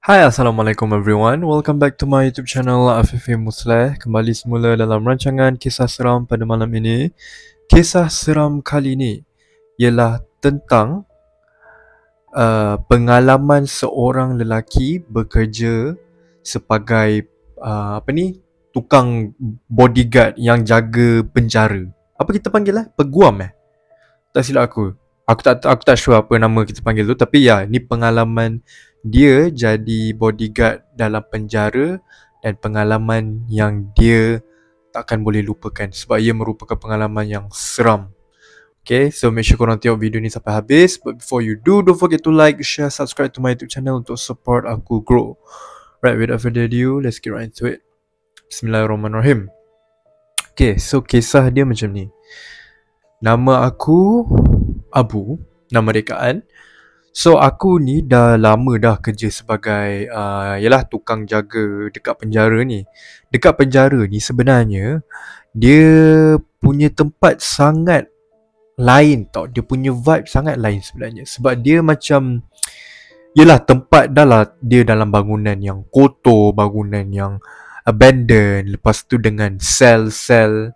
Hai, Assalamualaikum everyone. Welcome back to my YouTube channel Afifi Musleh. Kembali semula dalam rancangan kisah seram pada malam ini. Kisah seram kali ini ialah tentang pengalaman seorang lelaki bekerja sebagai tukang bodyguard yang jaga penjara. Apa kita panggil Peguam Tak silap aku. Aku tak sure apa nama kita panggil tu, tapi ya, ni pengalaman dia jadi bodyguard dalam penjara dan pengalaman yang dia takkan boleh lupakan sebab ia merupakan pengalaman yang seram. Okay, so make sure korang tengok video ni sampai habis. But before you do, don't forget to like, share, subscribe to my YouTube channel untuk support aku grow. Right, without further ado, let's get right into it. Bismillahirrahmanirrahim. Okay, so kisah dia macam ni. Nama aku Abu, nama rekaan. So aku ni dah lama dah kerja sebagai tukang jaga dekat penjara ni. Dekat penjara ni sebenarnya dia punya tempat sangat lain tau. Dia punya vibe sangat lain sebenarnya. Sebab dia macam tempat dia dalam bangunan yang kotor, bangunan yang abandoned. Lepas tu dengan sel-sel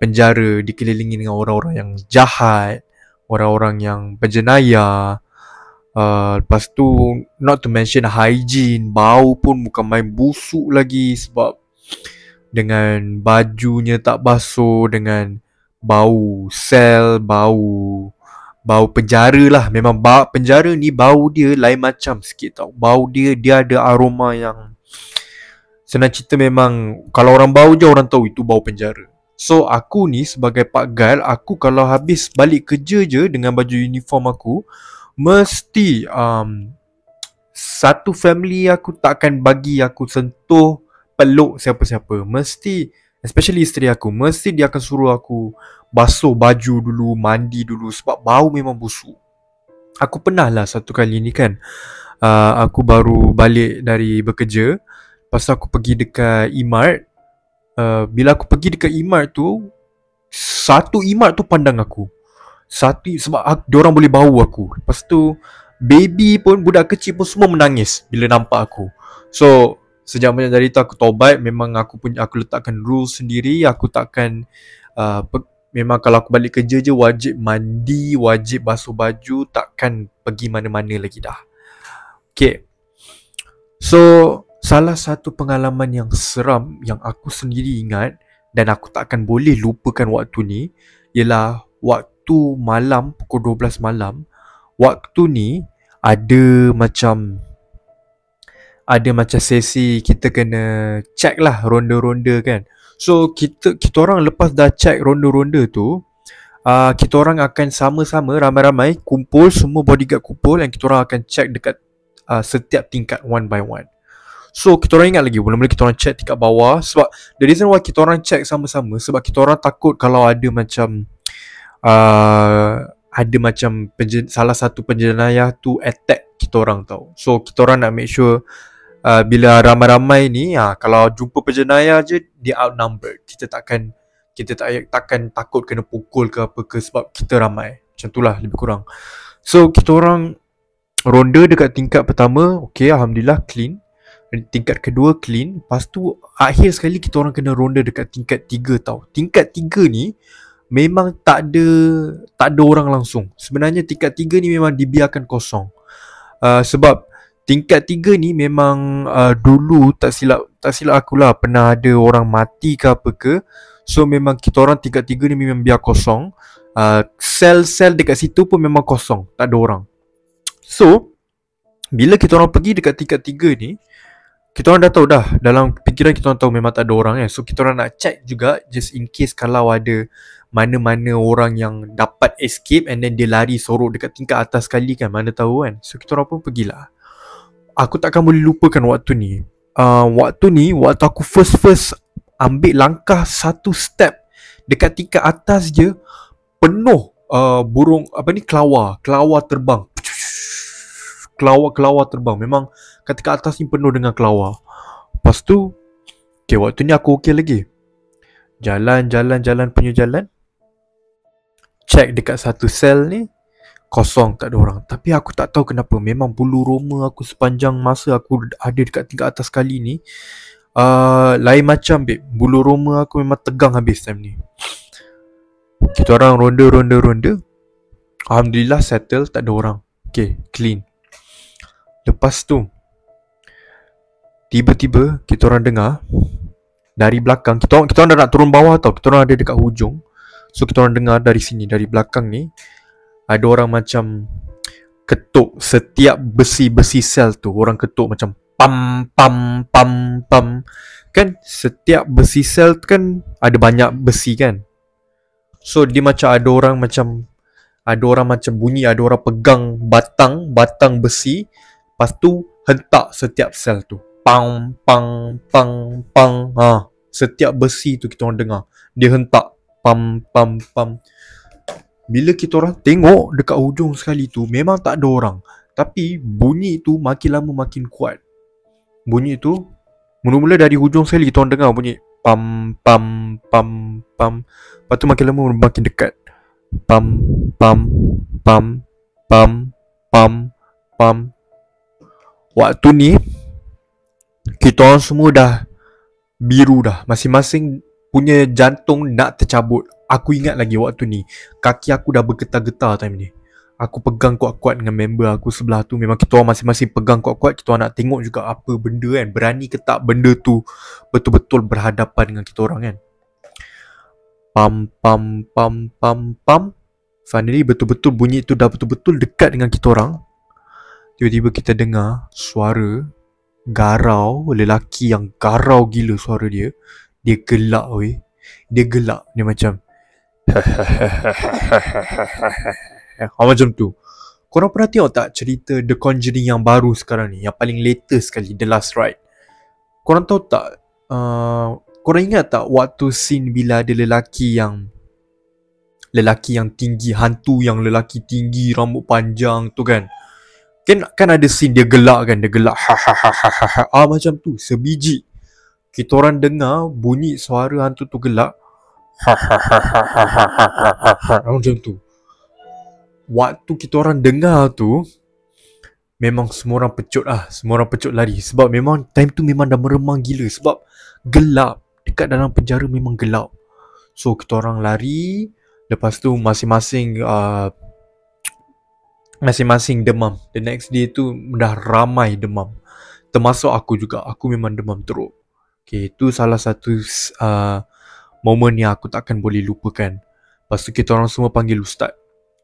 penjara dikelilingi dengan orang-orang yang jahat, orang-orang yang berjenayah. Lepas tu not to mention hygiene, bau pun bukan main busuk lagi sebab dengan bajunya tak basuh, dengan bau sel, bau penjara lah. Memang penjara ni bau dia lain macam sikit tau. Bau dia ada aroma yang senang cerita, memang kalau orang bau je orang tahu itu bau penjara. So aku ni sebagai Pak Gal, aku kalau habis balik kerja je dengan baju uniform aku, mesti satu family aku takkan bagi aku sentuh, peluk siapa-siapa. Mesti, especially isteri aku, mesti dia akan suruh aku basuh baju dulu, mandi dulu sebab bau memang busuk. Aku pernah lah satu kali ni kan, aku baru balik dari bekerja. Lepas tu aku pergi dekat E-Mart. Bila aku pergi dekat E-Mart tu, satu E-Mart tu pandang aku. Sebab diorang boleh bau aku. Lepas tu baby pun, budak kecil pun semua menangis bila nampak aku. So sejak dari tu aku taubat. Memang aku letakkan rules sendiri. Aku takkan memang kalau aku balik kerja je wajib mandi, wajib basuh baju, takkan pergi mana-mana lagi dah. Okay, so salah satu pengalaman yang seram yang aku sendiri ingat dan aku takkan boleh lupakan waktu ni ialah waktu malam, pukul 12 malam. Waktu ni ada macam sesi kita kena check lah, ronda-ronda kan. So kita orang lepas dah check ronda-ronda tu, kita orang akan sama-sama ramai-ramai kumpul, semua bodyguard kumpul, dan kita orang akan check dekat setiap tingkat one by one. So kita orang ingat lagi, mula-mula kita orang check tingkat bawah. Sebab the reason why kita orang check sama-sama, sebab kita orang takut kalau ada macam salah satu penjenayah tu attack kita orang tau. So kita orang nak make sure bila ramai-ramai ni, kalau jumpa penjenayah je, dia outnumbered. Kita takkan takut kena pukul ke apa ke sebab kita ramai. Macam tu lah lebih kurang. So kita orang ronda dekat tingkat pertama, okay, Alhamdulillah clean. Tingkat kedua clean. Lepas tu akhir sekali kita orang kena ronda dekat tingkat 3 tau. Tingkat 3 ni memang tak ada orang langsung. Sebenarnya tingkat 3 ni memang dibiarkan kosong. Sebab tingkat 3 ni memang dulu tak silap aku lah, pernah ada orang mati ke apa ke. So memang kita orang tingkat 3 ni memang biar kosong. Sel-sel dekat situ pun memang kosong, tak ada orang. So bila kita orang pergi dekat tingkat 3 ni, kita orang dah tahu dah, dalam fikiran kita orang tahu memang tak ada orang So kita orang nak check juga, just in case kalau ada mana-mana orang yang dapat escape and then dia lari sorok dekat tingkat atas sekali kan, mana tahu kan. So kita orang pun pergilah. Aku takkan boleh lupakan waktu ni. Waktu aku first ambil langkah satu step dekat tingkat atas je, penuh burung kelawar terbang. Kelawar terbang. Memang kat atas ni penuh dengan kelawar. Lepas tu, okay, waktu ni aku okay lagi. Jalan. Check dekat satu sel ni. Kosong, tak ada orang. Tapi aku tak tahu kenapa, memang bulu roma aku sepanjang masa aku ada dekat tingkat atas sekali ni, lain macam babe. Bulu roma aku memang tegang habis time ni. Kita orang ronda. Alhamdulillah settle, tak ada orang. Okay, clean. Lepas tu tiba-tiba kita orang dengar dari belakang. Kita orang dah nak turun bawah tau. Kita orang ada dekat hujung. So kita orang dengar dari sini, dari belakang ni, ada orang macam ketuk setiap besi-besi sel tu. Orang ketuk macam pam pam pam pam. Kan setiap besi sel tu kan ada banyak besi kan. So dia macam ada orang macam bunyi, ada orang pegang batang besi, lepas tu hentak setiap sel tu. Pang pang pang pang. Setiap besi tu kita orang dengar dia hentak pam pam pam. Bila kita orang tengok dekat hujung sekali tu, memang tak ada orang. Tapi bunyi tu makin lama makin kuat. Bunyi tu mula-mula dari hujung sekali kita orang dengar bunyi pam pam pam pam. Lepas tu makin lama makin dekat. Pam pam pam pam pam pam. Waktu ni kita orang semua dah biru dah. Masing-masing punya jantung nak tercabut. Aku ingat lagi waktu ni kaki aku dah bergetar-getar time ni. Aku pegang kuat-kuat dengan member aku sebelah tu. Memang kita orang masing-masing pegang kuat-kuat. Kita orang nak tengok juga apa benda kan. Berani ke tak benda tu betul-betul berhadapan dengan kita orang kan. Pam pam pam pam pam. Finally betul-betul bunyi tu dah betul-betul dekat dengan kita orang. Tiba-tiba kita dengar suara garau, lelaki yang garau gila suara dia. Dia gelak weh. Dia gelak. Dia macam macam tu. Korang pernah tengok tak cerita The Conjuring yang baru sekarang ni, yang paling latest sekali, The Last Ride? Korang tahu tak, korang ingat tak waktu scene bila ada lelaki yang tinggi, hantu yang lelaki tinggi, rambut panjang tu kan? Kan ada scene dia gelak kan, dia gelak macam tu, sebiji. Kita orang dengar bunyi suara hantu tu gelak macam tu. Waktu kita orang dengar tu, memang semua orang pecut lah. Semua orang pecut lari. Sebab memang time tu memang dah meremang gila. Sebab gelap. Dekat dalam penjara memang gelap. So kita orang lari. Lepas tu masing-masing demam. The next day tu dah ramai demam. Termasuk aku juga. Aku memang demam teruk. Okay, itu salah satu momen yang aku takkan boleh lupakan. Lepas tu kita orang semua panggil ustaz.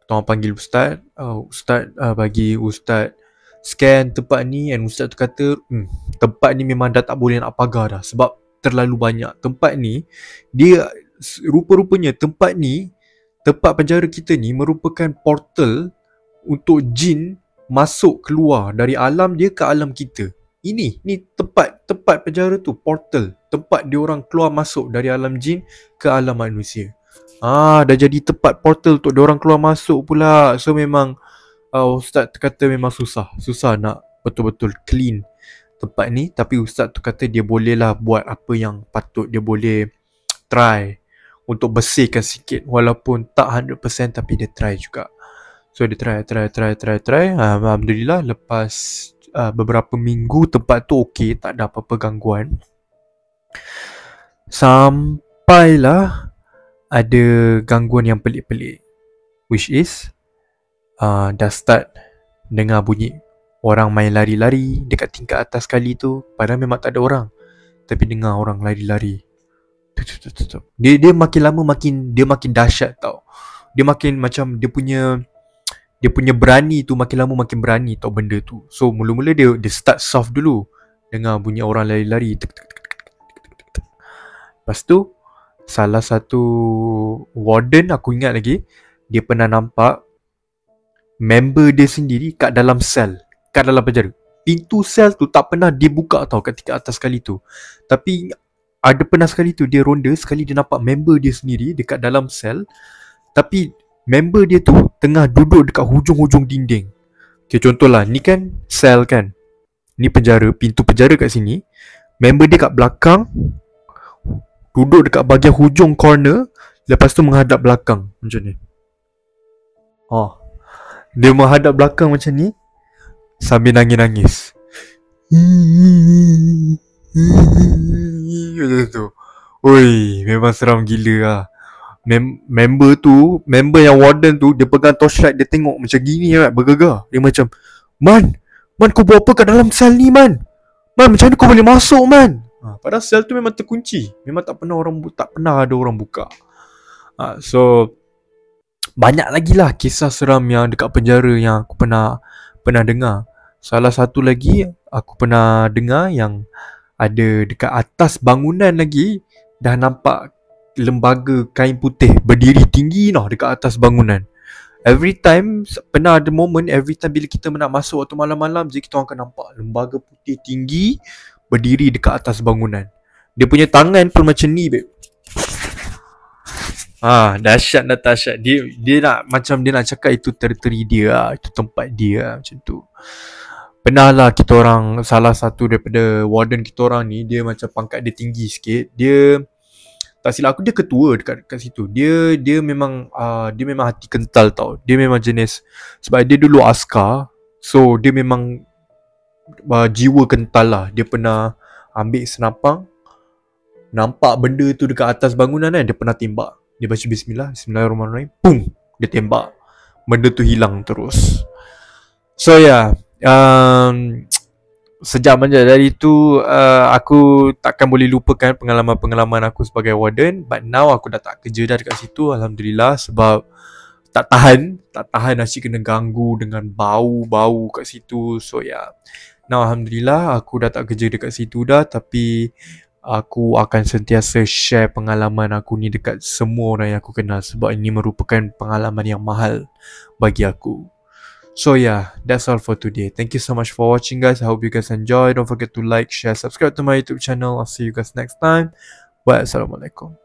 Kita orang panggil ustaz. Ustaz bagi ustaz scan tempat ni. And ustaz tu kata tempat ni memang dah tak boleh nak pagar dah. Sebab terlalu banyak. Tempat ni, dia rupa-rupanya tempat penjara kita ni merupakan portal untuk jin masuk keluar dari alam dia ke alam kita. Ni tempat penjara tu, portal, tempat dia orang keluar masuk dari alam jin ke alam manusia. Dah jadi tempat portal untuk dia orang keluar masuk pula. So memang ustaz tu kata memang susah nak betul-betul clean tempat ni. Tapi ustaz tu kata dia bolehlah buat apa yang patut. Dia boleh try untuk bersihkan sikit, walaupun tak 100% tapi dia try juga. So dia try. Alhamdulillah lepas beberapa minggu tempat tu okey, tak ada apa-apa gangguan. Sampailah ada gangguan yang pelik-pelik, which is dah start dengar bunyi orang main lari-lari dekat tingkat atas sekali tu. Padahal memang tak ada orang, tapi dengar orang lari-lari. Dia makin lama makin dahsyat tau. Dia makin macam dia punya berani tu makin lama makin berani tau benda tu. So mula-mula dia start soft dulu, dengar bunyi orang lari-lari. Lepas tu salah satu warden, aku ingat lagi, dia pernah nampak member dia sendiri kat dalam sel, kat dalam penjara. Pintu sel tu tak pernah dia buka tau kat tingkat atas sekali tu. Tapi ada pernah sekali tu dia ronda, sekali dia nampak member dia sendiri dekat dalam sel. Tapi member dia tu tengah duduk dekat hujung-hujung dinding. Okay, contohlah ni kan sel kan, ni penjara, pintu penjara kat sini. Member dia kat belakang, duduk dekat bahagian hujung corner, lepas tu menghadap belakang macam ni. Dia menghadap belakang macam ni sambil nangis-nangis. Macam tu. Oi, memang seram gila lah. Member yang warden tu, dia pegang torchlight, dia tengok macam gini kan, bergegar. Dia macam, Man kau buat apa kat dalam sel ni Man, macam mana kau boleh masuk Man? Padahal sel tu memang terkunci. Memang tak pernah ada orang buka. So banyak lagi lah kisah seram yang dekat penjara yang aku pernah dengar. Salah satu lagi aku pernah dengar yang ada dekat atas bangunan lagi, dah nampak lembaga kain putih berdiri tinggi dekat atas bangunan. Every time, pernah ada moment, every time bila kita nak masuk waktu malam-malam je, kita akan nampak lembaga putih tinggi berdiri dekat atas bangunan. Dia punya tangan pun macam ni, babe. Dahsyat Natasha. Dia nak macam dia nak cakap itu teritori dia, itu tempat dia, macam tu. Pernah lah kita orang, salah satu daripada warden kita orang ni, dia macam pangkat dia tinggi sikit. Dia, tak silap aku, dia ketua dekat situ. Dia memang hati kental tau. Dia memang jenis, sebab dia dulu askar, so dia memang jiwa kental lah. Dia pernah ambil senapang, nampak benda tu dekat atas bangunan kan, dia pernah tembak. Dia baca Bismillahirrahmanirrahim, pum, dia tembak. Benda tu hilang terus. So yeah, sejak manja dari itu, aku takkan boleh lupakan pengalaman aku sebagai warden. But now aku dah tak kerja dah dekat situ, Alhamdulillah. Sebab tak tahan asyik kena ganggu dengan bau kat situ. So yeah, now Alhamdulillah aku dah tak kerja dekat situ dah. Tapi aku akan sentiasa share pengalaman aku ni dekat semua orang yang aku kenal, sebab ini merupakan pengalaman yang mahal bagi aku. So yeah, that's all for today. Thank you so much for watching, guys. I hope you guys enjoy. Don't forget to like, share, subscribe to my YouTube channel. I'll see you guys next time. Bye. Assalamualaikum.